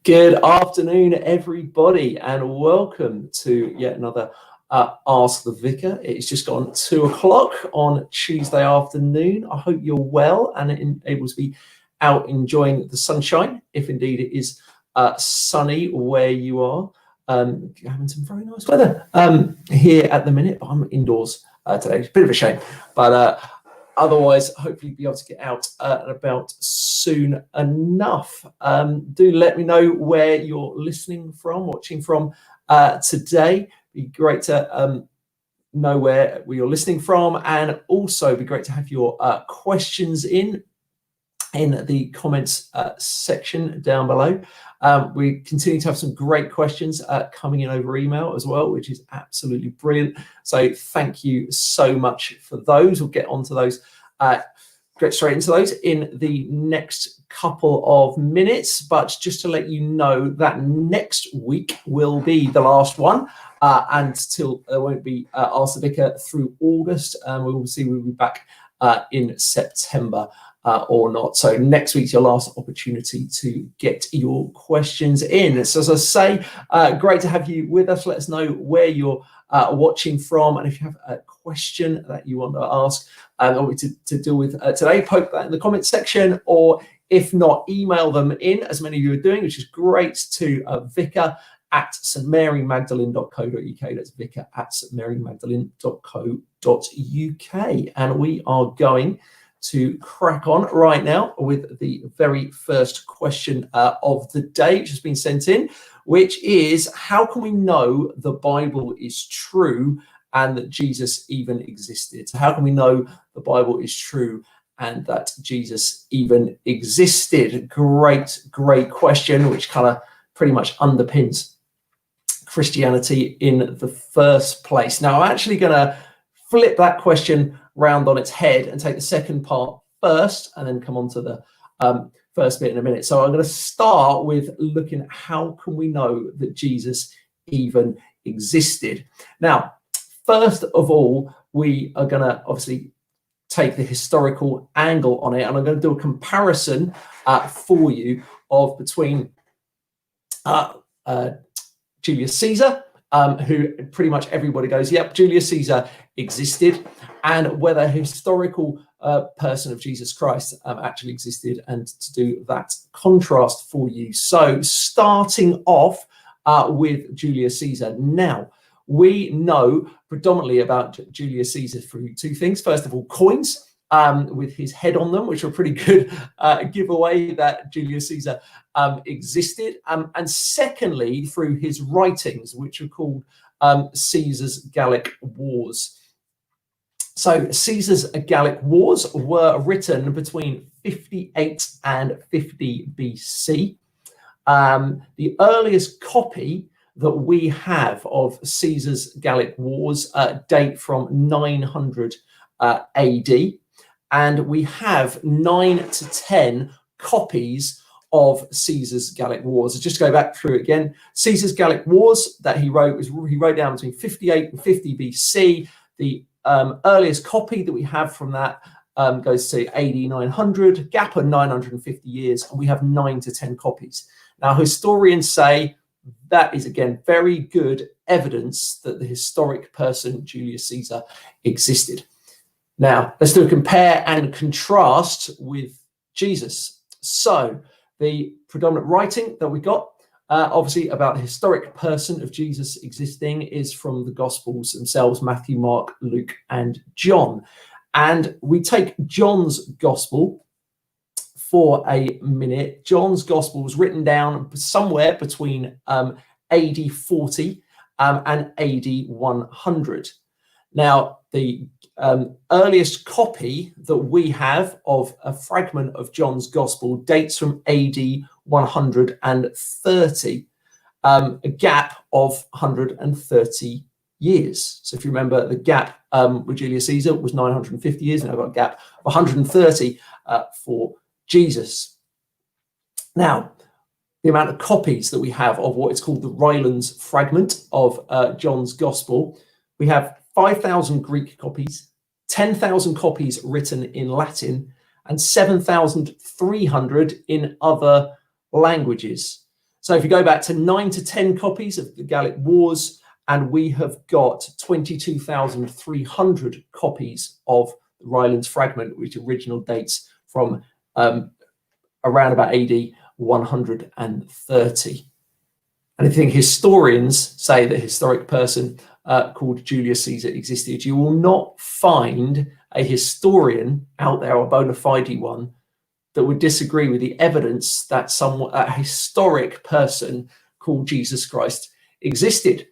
Good afternoon, everybody, and welcome to yet another Ask the Vicar. It's just gone 2 o'clock on Tuesday afternoon. I hope you're well and able to be out enjoying the sunshine, if indeed it is sunny where you are. Having some very nice weather here at the minute, but I'm indoors today. It's a bit of a shame, but otherwise, hopefully be able to get out and about soon enough. Do let me know where you're listening from, watching from today. Be great to know where you're listening from, and also be great to have your questions in the comments section down below. We continue to have some great questions coming in over email as well, which is absolutely brilliant. So thank you so much for those. We'll get onto those, get straight into those in the next couple of minutes. But just to let you know that next week will be the last one, and till there won't be Ask the Vicar through August. We will see we'll be back in September. Or not. So next week's your last opportunity to get your questions in. So as I say, great to have you with us. Let us know where you're watching from, and if you have a question that you want to ask or to deal with today, poke that in the comments section, or if not, email them in, as many of you are doing, which is great, to vicar@stmarymagdalene.co.uk. That's vicar@stmarymagdalene.co.uk. And we are going to crack on right now with the very first question of the day, which has been sent in, which is, how can we know the Bible is true and that Jesus even existed? So how can we know the Bible is true and that Jesus even existed? Great question, which kind of pretty much underpins Christianity in the first place. Now, I'm actually going to flip that question round on its head and take the second part first, and then come on to the first bit in a minute. So I'm going to start with looking at how can we know that Jesus even existed. Now, first of all, we are going to obviously take the historical angle on it, and I'm going to do a comparison for you of between Julius Caesar, who pretty much everybody goes, yep, Julius Caesar existed, and whether a historical person of Jesus Christ actually existed, and to do that contrast for you. So starting off with Julius Caesar. Now, we know predominantly about Julius Caesar through two things. First of all, coins with his head on them, which are a pretty good giveaway that Julius Caesar existed. And secondly, through his writings, which are called Caesar's Gallic Wars. So Caesar's Gallic Wars were written between 58 and 50 BC. The earliest copy that we have of Caesar's Gallic Wars date from 900 AD. And we have 9 to 10 copies of Caesar's Gallic Wars. So just to go back through again, Caesar's Gallic Wars that he wrote down between 58 and 50 BC. The earliest copy that we have from that goes to AD 900, gap of 950 years, and we have 9 to 10 copies. Now, historians say that is, again, very good evidence that the historic person Julius Caesar existed. Now, let's do a compare and contrast with Jesus. So the predominant writing that we got, obviously, about the historic person of Jesus existing is from the Gospels themselves, Matthew, Mark, Luke, and John. And we take John's Gospel for a minute. John's Gospel was written down somewhere between AD 40 and AD 100. Now, the earliest copy that we have of a fragment of John's Gospel dates from AD 130, a gap of 130 years. So if you remember, the gap with Julius Caesar was 950 years, and I've got a gap of 130 for Jesus. Now, the amount of copies that we have of what is called the Rylands fragment of John's Gospel, we have 5,000 Greek copies, 10,000 copies written in Latin, and 7,300 in other languages. So if you go back to 9 to 10 copies of the Gallic Wars, and we have got 22,300 copies of the Rylands fragment, which original dates from around about AD 130. And I think historians say that a historic person called Julius Caesar existed. You will not find a historian out there, a bona fide one, that would disagree with the evidence that a historic person called Jesus Christ existed.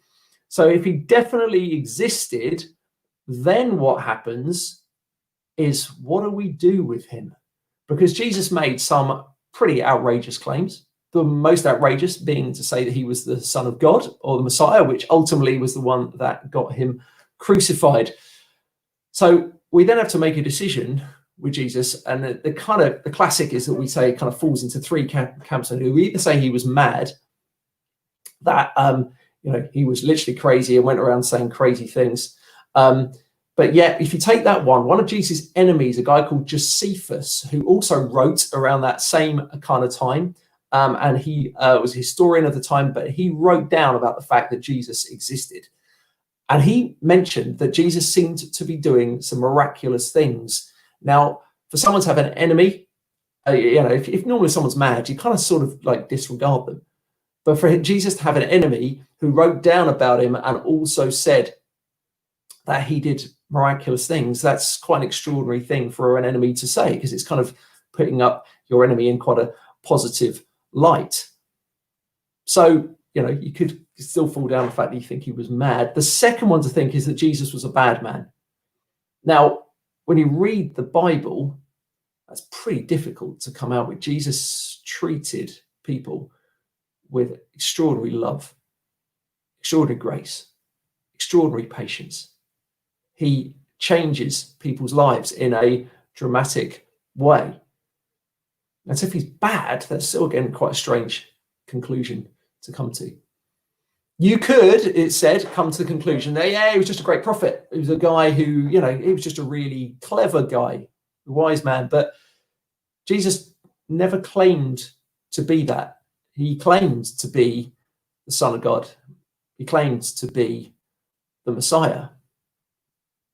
So if he definitely existed, then what happens is, what do we do with him? Because Jesus made some pretty outrageous claims. The most outrageous being to say that he was the Son of God or the Messiah, which ultimately was the one that got him crucified. So we then have to make a decision with Jesus, and the classic is that we say it kind of falls into three camps. And we either say he was mad, that he was literally crazy and went around saying crazy things. But yet, if you take that one of Jesus' enemies, a guy called Josephus, who also wrote around that same kind of time, and he was a historian of the time, but he wrote down about the fact that Jesus existed. And he mentioned that Jesus seemed to be doing some miraculous things. Now, for someone to have an enemy, if normally someone's mad, you kind of sort of like disregard them. But for Jesus to have an enemy who wrote down about him and also said that he did miraculous things, that's quite an extraordinary thing for an enemy to say, because it's kind of putting up your enemy in quite a positive light. So, you could still fall down the fact that you think he was mad. The second one to think is that Jesus was a bad man. Now, when you read the Bible, that's pretty difficult to come out with. Jesus treated people with extraordinary love, extraordinary grace, extraordinary patience. He changes people's lives in a dramatic way. And so if he's bad, that's still, again, quite a strange conclusion to come to. You could, it said, come to the conclusion that, he was just a great prophet. He was a guy who, he was just a really clever guy, a wise man. But Jesus never claimed to be that. He claimed to be the Son of God. He claimed to be the Messiah.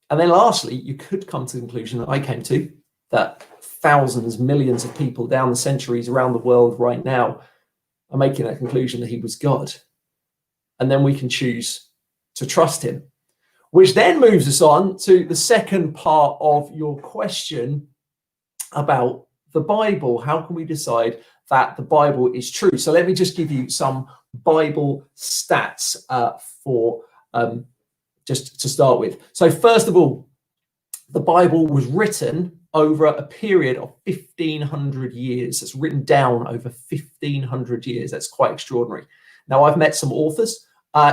And then lastly, you could come to the conclusion that I came to, that thousands, millions of people down the centuries around the world right now are making that conclusion that he was God. And then we can choose to trust him, which then moves us on to the second part of your question about the Bible. How can we decide that the Bible is true? So let me just give you some Bible stats for just to start with. So first of all, the Bible was written over a period of 1,500 years. It's written down over 1,500 years. That's quite extraordinary. Now, I've met some authors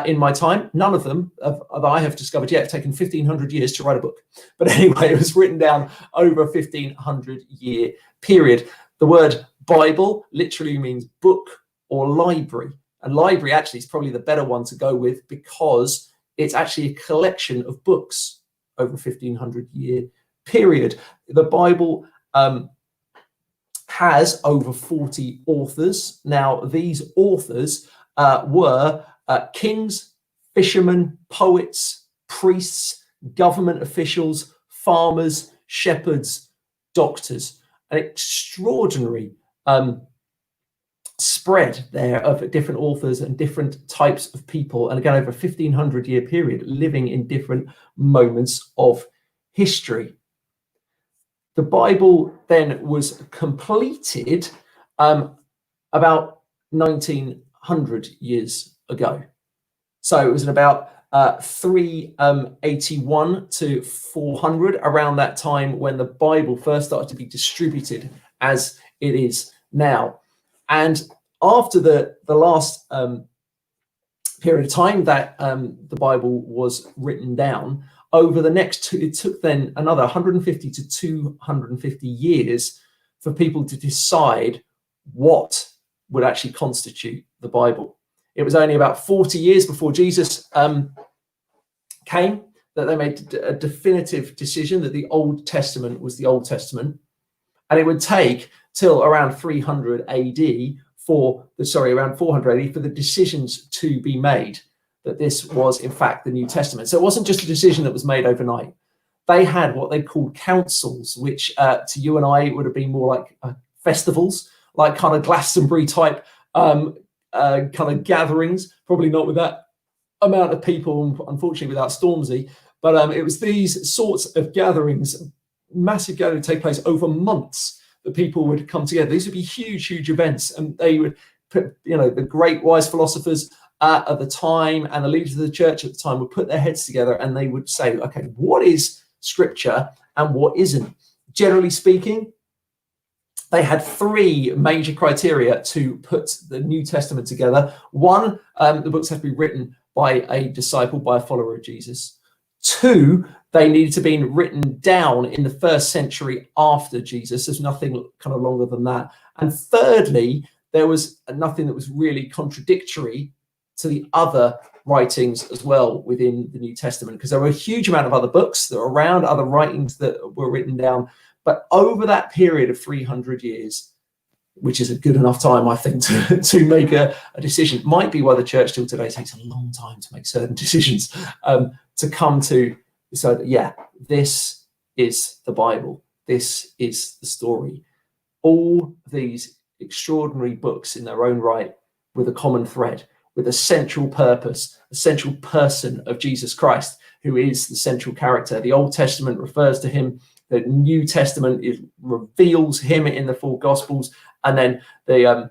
in my time. None of them I have discovered yet have taken 1,500 years to write a book. But anyway, it was written down over a 1,500-year period. The word Bible literally means book or library. And library actually is probably the better one to go with, because it's actually a collection of books over a 1,500-year period. The Bible has over 40 authors. Now, these authors were kings, fishermen, poets, priests, government officials, farmers, shepherds, doctors. An extraordinary spread there of different authors and different types of people. And again, over a 1,500-year period, living in different moments of history. The Bible then was completed about 1900 years ago. So it was in about 381 to 400, around that time when the Bible first started to be distributed as it is now. And after the last period of time that the Bible was written down, over the next it took then another 150 to 250 years for people to decide what would actually constitute the Bible. It was only about 40 years before Jesus came that they made a definitive decision that the Old Testament was the Old Testament. And it would take till around 300 AD around 400 AD, for the decisions to be made that this was in fact the New Testament. So it wasn't just a decision that was made overnight. They had what they called councils, which to you and I would have been more like festivals, like kind of Glastonbury type kind of gatherings, probably not with that amount of people, unfortunately, without Stormzy, but it was these sorts of gatherings, massive gatherings, take place over months, that people would come together. These would be huge, huge events, and they would put, the great wise philosophers at the time and the leaders of the church at the time would put their heads together and they would say, okay, what is Scripture and what isn't? Generally speaking, they had three major criteria to put the New Testament together. One, the books have to be written by a disciple, by a follower of Jesus. Two, they needed to be written down in the first century after Jesus. There's nothing kind of longer than that. And thirdly, there was nothing that was really contradictory to the other writings as well within the New Testament, because there were a huge amount of other books that were around, other writings that were written down. But over that period of 300 years, which is a good enough time, I think, to make a decision, might be why the church still today takes a long time to make certain decisions, to come to decide that, yeah, this is the Bible, this is the story. All these extraordinary books in their own right, with a common thread, with a central purpose, a central person of Jesus Christ, who is the central character. The Old Testament refers to him. The New Testament reveals him in the four Gospels, and then the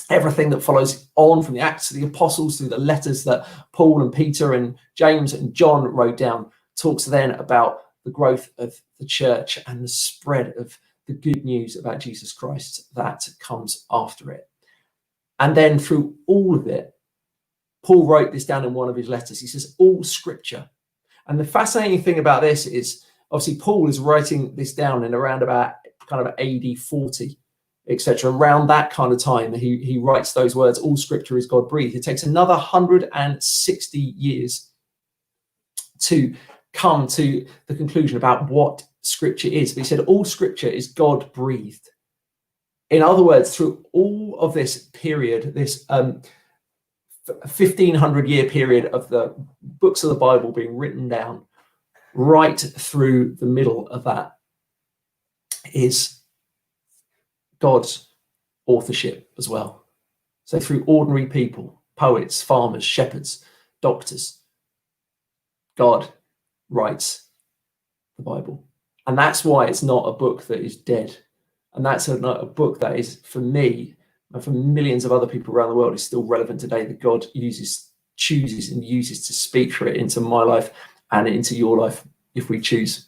everything that follows on from the Acts of the Apostles through the letters that Paul and Peter and James and John wrote down talks then about the growth of the church and the spread of the good news about Jesus Christ that comes after it. And then through all of it, Paul wrote this down in one of his letters. He says, all Scripture. And the fascinating thing about this is, obviously, Paul is writing this down in around about kind of AD 40, etc. Around that kind of time, he writes those words, all Scripture is God-breathed. It takes another 160 years to come to the conclusion about what Scripture is. But he said, all Scripture is God-breathed. In other words, through all of this period, this 1500-year period of the books of the Bible being written down, right through the middle of that is God's authorship as well. So through ordinary people, poets, farmers, shepherds, doctors, God writes the Bible. And that's why it's not a book that is dead. And that's not a book that is, for me, and for millions of other people around the world, is still relevant today, that God chooses and uses to speak for it into my life and into your life, if we choose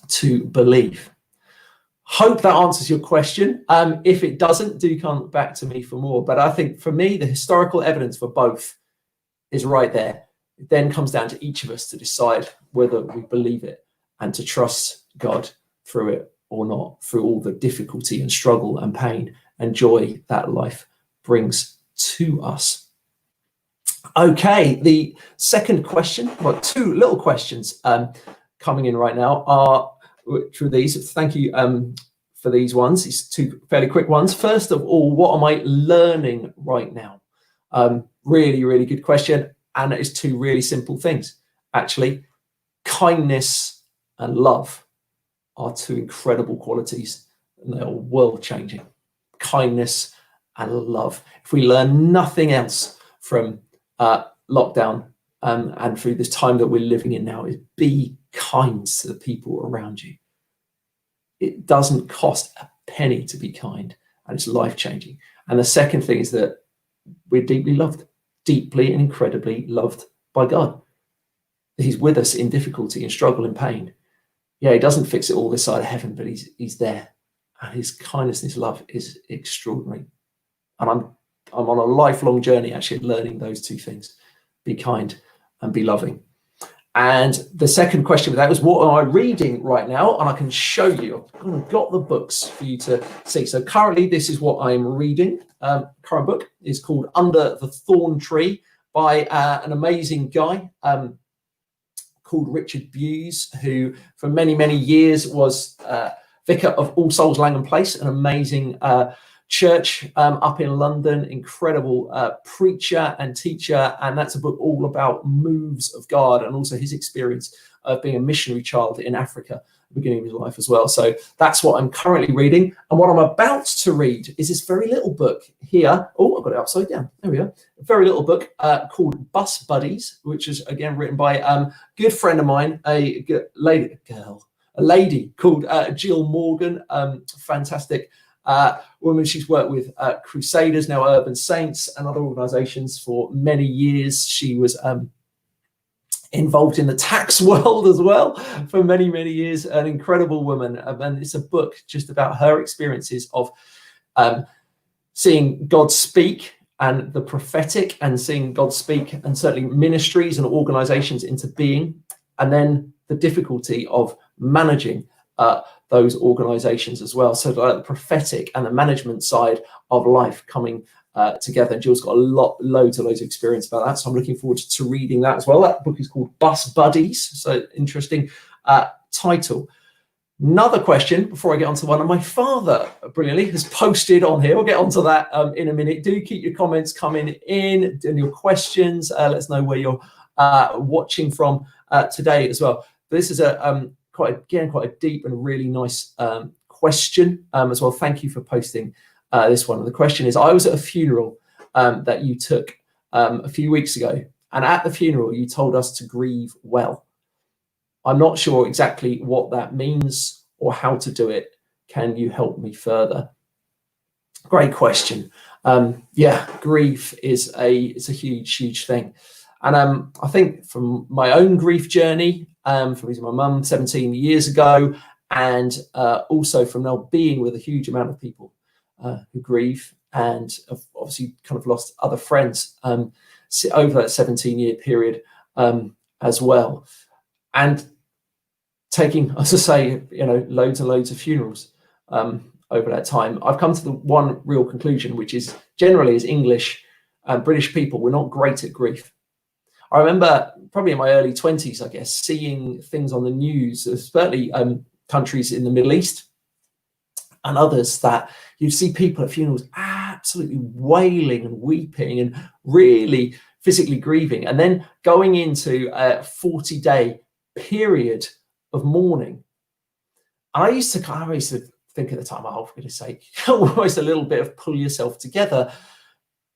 to believe. Hope that answers your question. If it doesn't, do come back to me for more. But I think for me, the historical evidence for both is right there. It then comes down to each of us to decide whether we believe it and to trust God through it or not, through all the difficulty and struggle and pain and joy that life brings to us. Okay, the second question, well, two little questions coming in right now are through these. Thank you for these ones. These two fairly quick ones. First of all, what am I learning right now? Really, really good question. And it's two really simple things, actually. Kindness and love are two incredible qualities, and they are world-changing. Kindness and love. If we learn nothing else from lockdown and through this time that we're living in now, is be kind to the people around you. It doesn't cost a penny to be kind, and it's life-changing. And the second thing is that we're deeply loved, deeply and incredibly loved by God. He's with us in difficulty and struggle and pain. Yeah, he doesn't fix it all this side of heaven, but he's there. And his kindness and his love is extraordinary. And I'm on a lifelong journey actually learning those two things. Be kind and be loving. And the second question with that was, what am I reading right now? And I can show you. I've got the books for you to see. So currently, this is what I'm reading. Current book is called Under the Thorn Tree by an amazing guy called Richard Buse, who for many, many years was Vicar of All Souls Langham Place, an amazing church up in London, incredible preacher and teacher, and that's a book all about moves of God and also his experience of being a missionary child in Africa at the beginning of his life as well. So that's what I'm currently reading. And what I'm about to read is this very little book here. Oh, I've got it upside down. There we go. A very little book called Bus Buddies, which is again written by a good friend of mine, a lady called Jill Morgan, fantastic woman. She's worked with Crusaders, now Urban Saints, and other organizations for many years. She was involved in the tax world as well for many, many years. An incredible woman. And it's a book just about her experiences of seeing God speak and the prophetic, and seeing God speak and certainly ministries and organizations into being, and then the difficulty of managing those organizations as well. So the prophetic and the management side of life coming together. And Jill's got loads of experience about that. So I'm looking forward to reading that as well. That book is called Bus Buddies. So interesting title. Another question before I get onto one, and my father brilliantly has posted on here. We'll get onto that in a minute. Do keep your comments coming in and your questions. Let us know where you're watching from today as well. This is a quite a deep and really nice question as well. Thank you for posting this one. And the question is, I was at a funeral that you took a few weeks ago, and at the funeral you told us to grieve well. I'm not sure exactly what that means or how to do it. Can you help me further? Great question. Yeah, grief is it's a huge thing. And I think from my own grief journey, from losing my mum 17 years ago, and also from now being with a huge amount of people who grieve, and have obviously kind of lost other friends over that 17-year period as well. And taking, as I say, loads and loads of funerals over that time, I've come to the one real conclusion, which is generally as English and British people, we're not great at grief. I remember probably in my early 20s, I guess, seeing things on the news, especially countries in the Middle East and others, that you'd see people at funerals absolutely wailing and weeping and really physically grieving, and then going into a 40-day period of mourning. And I used to think at the time, oh, for goodness sake, almost a little bit of pull yourself together,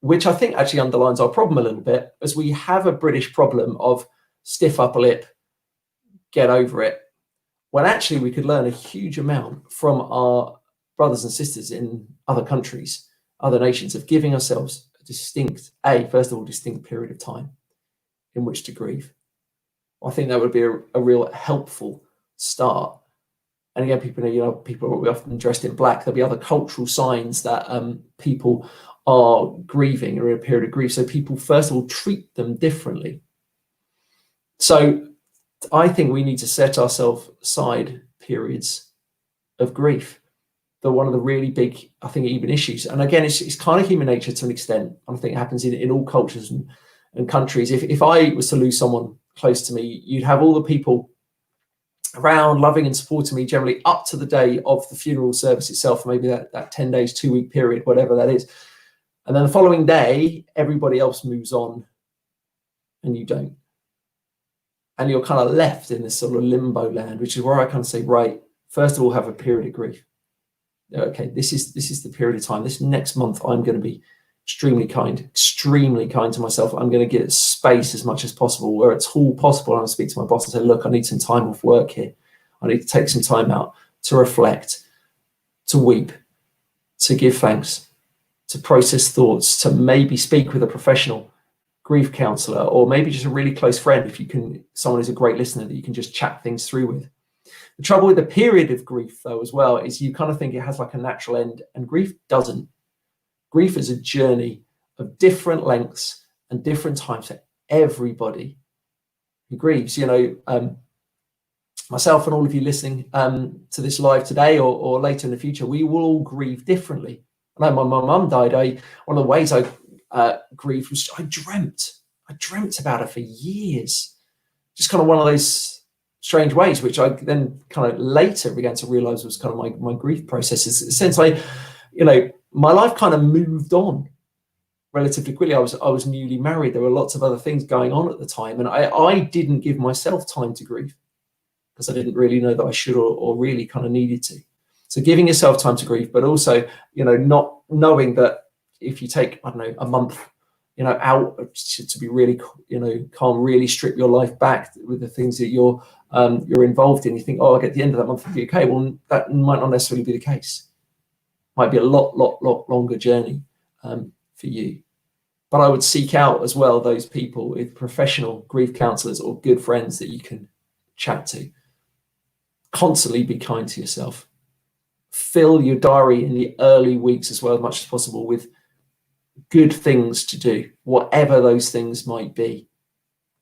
which I think actually underlines our problem a little bit, as we have a British problem of stiff upper lip, get over it, when actually we could learn a huge amount from our brothers and sisters in other countries, other nations, of giving ourselves a distinct period of time in which to grieve. I think that would be a real helpful start. And again, people will be often dressed in black. There'll be other cultural signs that people are grieving or in a period of grief. So people, first of all, treat them differently. So I think we need to set ourselves aside periods of grief. They're one of the really big, I think, even issues. And again, it's kind of human nature to an extent. I think it happens in all cultures and countries. If I was to lose someone close to me, you'd have all the people around loving and supporting me generally up to the day of the funeral service itself, maybe that 10 days, 2-week period, whatever that is. And then the following day, everybody else moves on and you don't. And you're kind of left in this sort of limbo land, which is where I kind of say, right, first of all, have a period of grief. Okay, this is the period of time. This next month, I'm going to be extremely kind to myself. I'm going to get space as much as possible, where it's all possible. I'm going to speak to my boss and say, look, I need some time off work here. I need to take some time out to reflect, to weep, to give thanks, to process thoughts, to maybe speak with a professional grief counselor, or maybe just a really close friend, if you can, someone who's a great listener that you can just chat things through with. The trouble with the period of grief, though, as well, is you kind of think it has like a natural end, and grief doesn't. Grief is a journey of different lengths and different times for everybody who grieves. Myself and all of you listening to this live today or later in the future, we will all grieve differently. I know my mum died. One of the ways I grieved was I dreamt about her for years. Just kind of one of those strange ways, which I then kind of later began to realize was kind of my grief process. In a sense, my life kind of moved on relatively quickly. I was newly married. There were lots of other things going on at the time, and I didn't give myself time to grieve because I didn't really know that I should or really kind of needed to. So giving yourself time to grieve, but also, not knowing that if you take, I don't know, a month, out to be really, calm, really strip your life back with the things that you're involved in. You think, oh, I'll get the end of that month and be okay. Well, that might not necessarily be the case. Might be a lot longer journey for you. But I would seek out as well those people with professional grief counselors or good friends that you can chat to. Constantly be kind to yourself. Fill your diary in the early weeks as well, as much as possible, with good things to do, whatever those things might be.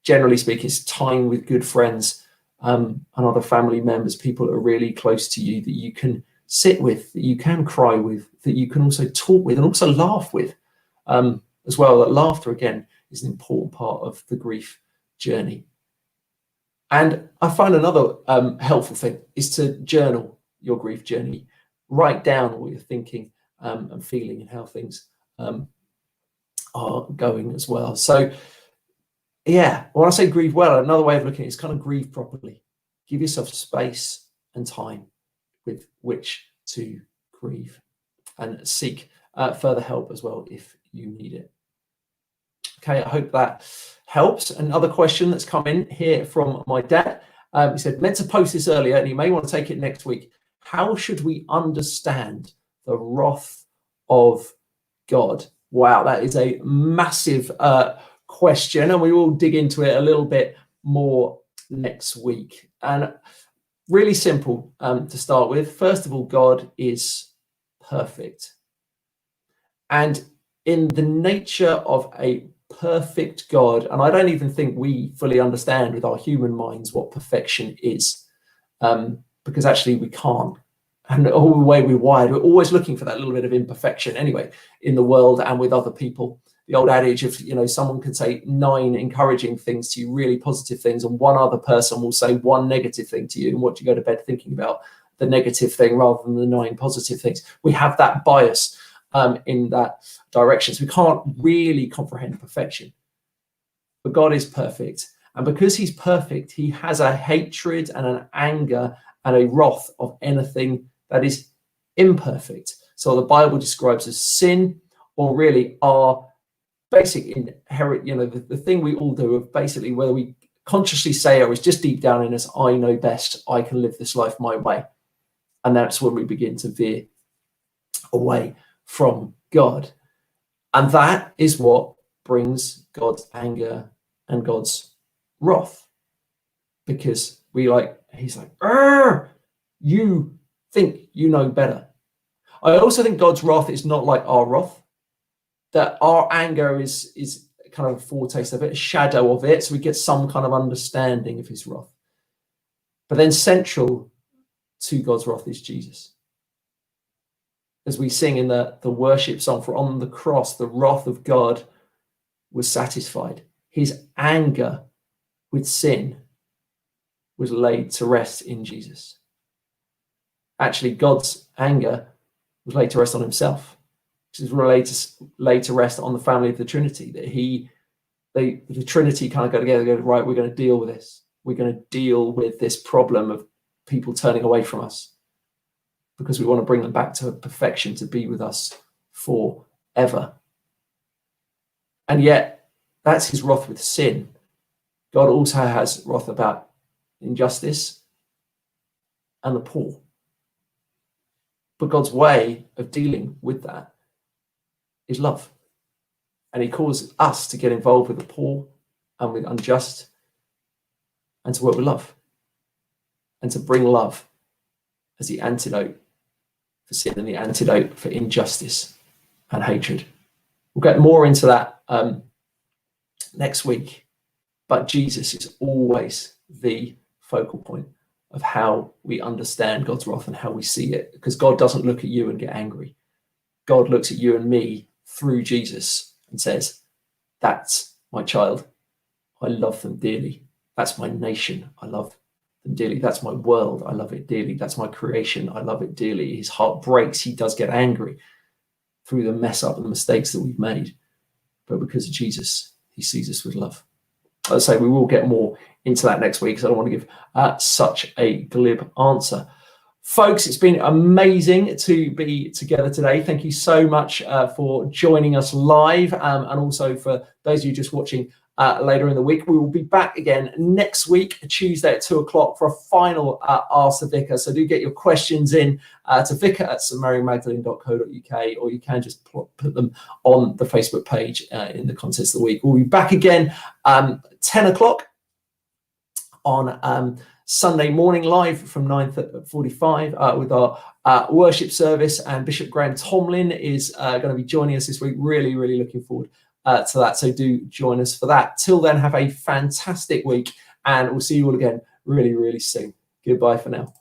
Generally speaking, it's time with good friends and other family members, people that are really close to you, that you can sit with, that you can cry with, that you can also talk with and also laugh with as well. That laughter, again, is an important part of the grief journey. And I find another helpful thing is to journal your grief journey. Write down what you're thinking and feeling and how things are going as well. So, yeah, when I say grieve well, another way of looking at it is kind of grieve properly. Give yourself space and time with which to grieve, and seek further help as well if you need it. Okay, I hope that helps. Another question that's come in here from my dad. He said, meant to post this earlier and you may want to take it next week. How should we understand the wrath of God? Wow, that is a massive question, and we will dig into it a little bit more next week. And really simple to start with. First of all, God is perfect. And in the nature of a perfect God, and I don't even think we fully understand with our human minds what perfection is, because actually we can't. And all the way we're wired, we're always looking for that little bit of imperfection anyway in the world and with other people. The old adage of, someone can say 9 encouraging things to you, really positive things, and one other person will say 1 negative thing to you. And what do you go to bed thinking about? The negative thing rather than the 9 positive things. We have that bias in that direction. So we can't really comprehend perfection. But God is perfect. And because he's perfect, he has a hatred and an anger and a wrath of anything that is imperfect. So the Bible describes as sin, or really our basic inherent, the thing we all do of basically whether we consciously say or it's just deep down in us, I know best, I can live this life my way. And that's when we begin to veer away from God. And that is what brings God's anger and God's wrath. Because he's like, you think you know better. I also think God's wrath is not like our wrath, that our anger is kind of a foretaste of it, a shadow of it, so we get some kind of understanding of his wrath. But then central to God's wrath is Jesus. As we sing in the worship song, for on the cross, the wrath of God was satisfied. His anger with sin was laid to rest in Jesus. Actually, God's anger was laid to rest on himself. Which is laid to rest on the family of the Trinity. That the Trinity kind of go together and go, right, we're going to deal with this. We're going to deal with this problem of people turning away from us, because we want to bring them back to perfection, to be with us forever. And yet, that's his wrath with sin. God also has wrath about injustice and the poor. But God's way of dealing with that is love. And he calls us to get involved with the poor and with unjust, and to work with love, and to bring love as the antidote for sin and the antidote for injustice and hatred. We'll get more into that next week, but Jesus is always the focal point of how we understand God's wrath and how we see it, because God doesn't look at you and get angry. God looks at you and me through Jesus and says, that's my child. I love them dearly. That's my nation. I love them dearly. That's my world. I love it dearly. That's my creation. I love it dearly. His heart breaks. He does get angry through the mess up and the mistakes that we've made, but because of Jesus, he sees us with love. As I say, we will get more into that next week, because I don't want to give such a glib answer. Folks, it's been amazing to be together today. Thank you so much for joining us live, and also for those of you just watching later in the week. We will be back again next week, Tuesday at 2 o'clock, for a final Ask the Vicar. So do get your questions in to vicar@stmarymagdalene.co.uk, or you can just put them on the Facebook page in the contents of the week. We'll be back again 10 o'clock on Sunday morning, live from 9:45 with our worship service, and Bishop Graham Tomlin is going to be joining us this week. Really looking forward to that, so do join us for that. Till then, have a fantastic week, and we'll see you all again really soon. Goodbye for now.